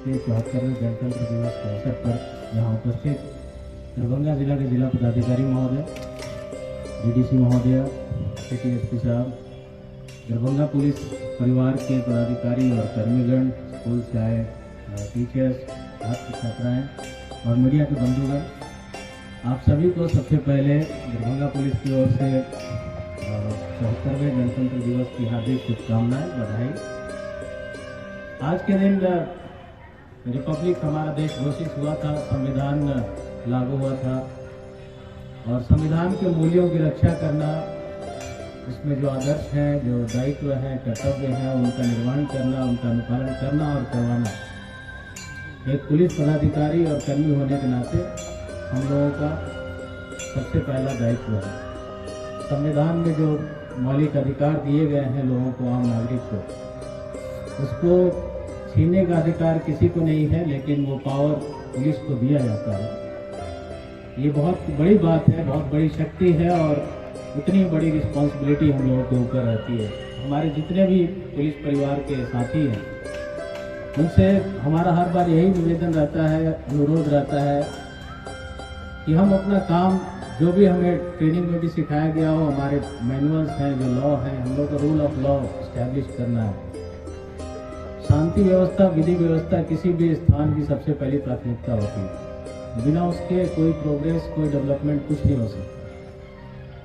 के 74वें गणतंत्र दिवस के अवसर पर यहाँ उपस्थित दरभंगा जिला के जिला पदाधिकारी महोदय, डीडीसी महोदय, सिटी एसपी साहब, दरभंगा पुलिस परिवार के पदाधिकारी और कर्मीगण, स्कूल से आए टीचर्स, छात्र छात्राएँ और मीडिया के बंधुगण, आप सभी को सबसे पहले दरभंगा पुलिस की ओर से 74वें गणतंत्र दिवस की हार्दिक शुभकामनाएं, बधाई। आज के दिन रिपब्लिक हमारा देश घोषित हुआ था, संविधान लागू हुआ था और संविधान के मूल्यों की रक्षा करना, इसमें जो आदर्श हैं, जो दायित्व हैं, कर्तव्य हैं, उनका निर्वहन करना, उनका अनुपालन करना और करवाना एक पुलिस पदाधिकारी और कर्मी होने के नाते हम लोगों का सबसे पहला दायित्व है। संविधान में जो मौलिक अधिकार दिए गए हैं लोगों को, आम नागरिक को, उसको छीनने का अधिकार किसी को नहीं है, लेकिन वो पावर पुलिस को दिया जाता है। ये बहुत बड़ी बात है, बहुत बड़ी शक्ति है और उतनी बड़ी रिस्पॉन्सिबिलिटी हम लोगों के ऊपर रहती है। हमारे जितने भी पुलिस परिवार के साथी हैं, उनसे हमारा हर बार यही निवेदन रहता है, अनुरोध रहता है कि हम अपना काम, जो भी हमें ट्रेनिंग में भी सिखाया गया हो, हमारे मैनुअल्स हैं, जो लॉ है, हम लोग का रूल ऑफ लॉ इस्टेब्लिश करना है। शांति व्यवस्था, विधि व्यवस्था किसी भी स्थान की सबसे पहली प्राथमिकता होती है। बिना उसके कोई प्रोग्रेस, कोई डेवलपमेंट कुछ नहीं हो सकता।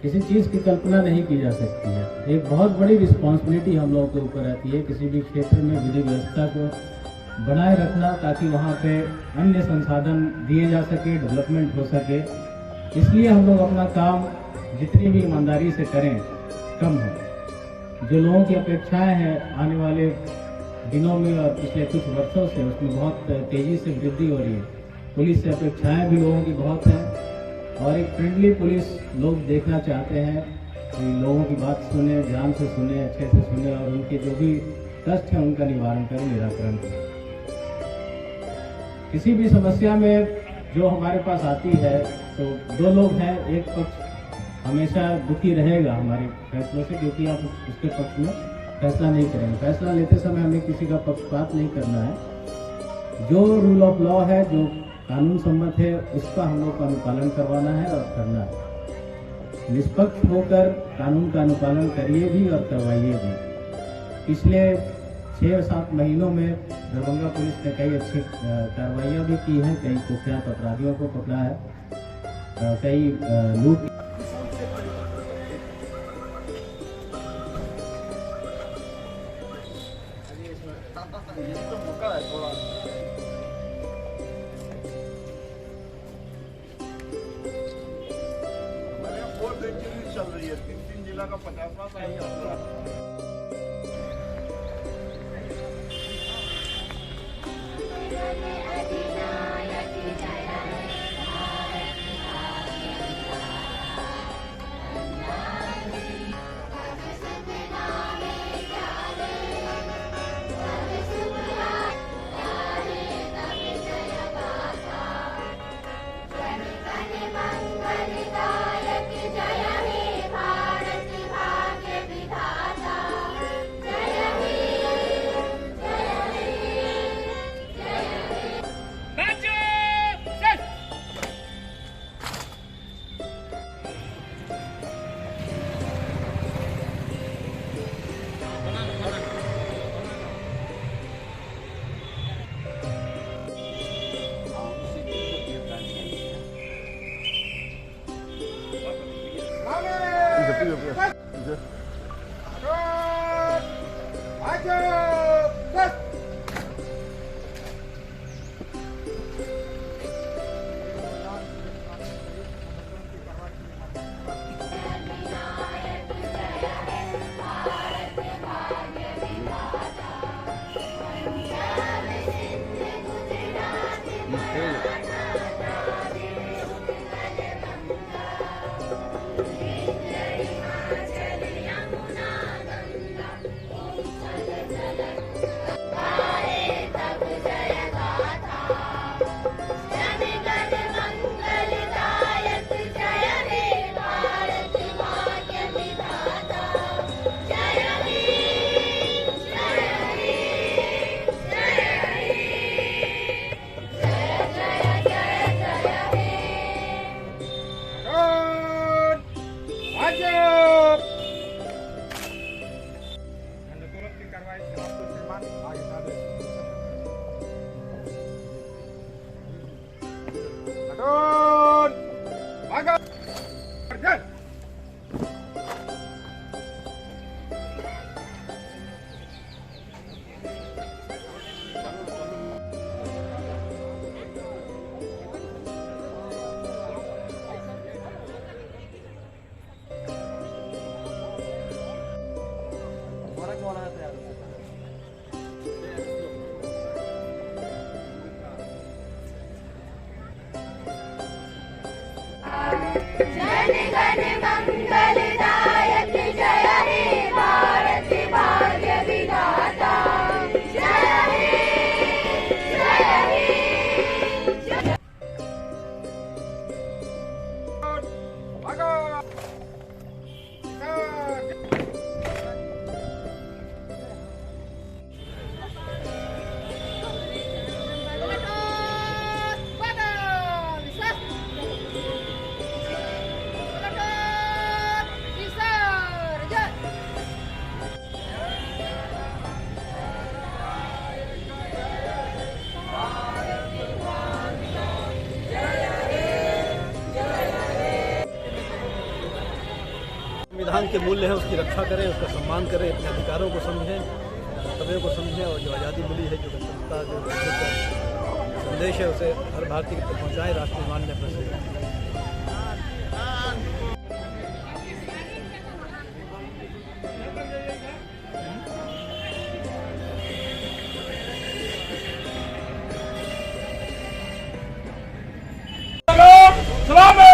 किसी चीज़ की कल्पना नहीं की जा सकती है। एक बहुत बड़ी रिस्पॉन्सिबिलिटी हम लोगों के ऊपर रहती है किसी भी क्षेत्र में विधि व्यवस्था को बनाए रखना, ताकि वहाँ पे अन्य संसाधन दिए जा सके, डेवलपमेंट हो सके। इसलिए हम लोग अपना काम जितनी भी ईमानदारी से करें कम है। जो लोगों की अपेक्षाएं हैं आने वाले दिनों में और पिछले कुछ वर्षों से, उसमें बहुत तेज़ी से वृद्धि हो रही है। पुलिस से अपेक्षाएं भी लोगों की बहुत हैं और एक फ्रेंडली पुलिस लोग देखना चाहते हैं कि लोगों की बात सुने, ध्यान से सुने, अच्छे से सुने और उनके जो भी कष्ट हैं उनका निवारण करें, निराकरण करें। किसी भी समस्या में जो हमारे पास आती है तो दो लोग हैं, एक पक्ष हमेशा दुखी रहेगा हमारे फैसलों से, क्योंकि आप उसके पक्ष में फैसला नहीं करेंगे। फैसला लेते समय हमें किसी का पक्षपात नहीं करना है। जो रूल ऑफ लॉ है, जो कानून सम्मत है, उसका हम लोग का अनुपालन करवाना है और करना है। निष्पक्ष होकर कानून का अनुपालन करिए भी और करवाइए भी। पिछले 6-7 महीनों में दरभंगा पुलिस ने कई अच्छी कार्रवाइयाँ भी की हैं, कई कुख्यात अपराधियों को पकड़ा है, कई लूट। चल रही है, 3 जिला का 50वां का ही आंकड़ा है। घन मंगलदायक जय हे भारत भाग्य विधाता जय हे संविधान के मूल्य है उसकी रक्षा करें, उसका सम्मान करें, अपने अधिकारों को समझें, कर्तव्यों को समझें और जो आज़ादी मिली है, जो स्वतंत्रता, जो संदेश है उसे हर भारतीय तक पहुँचाएँ। राष्ट्र निर्माण में अपना सहयोग करें। सलाम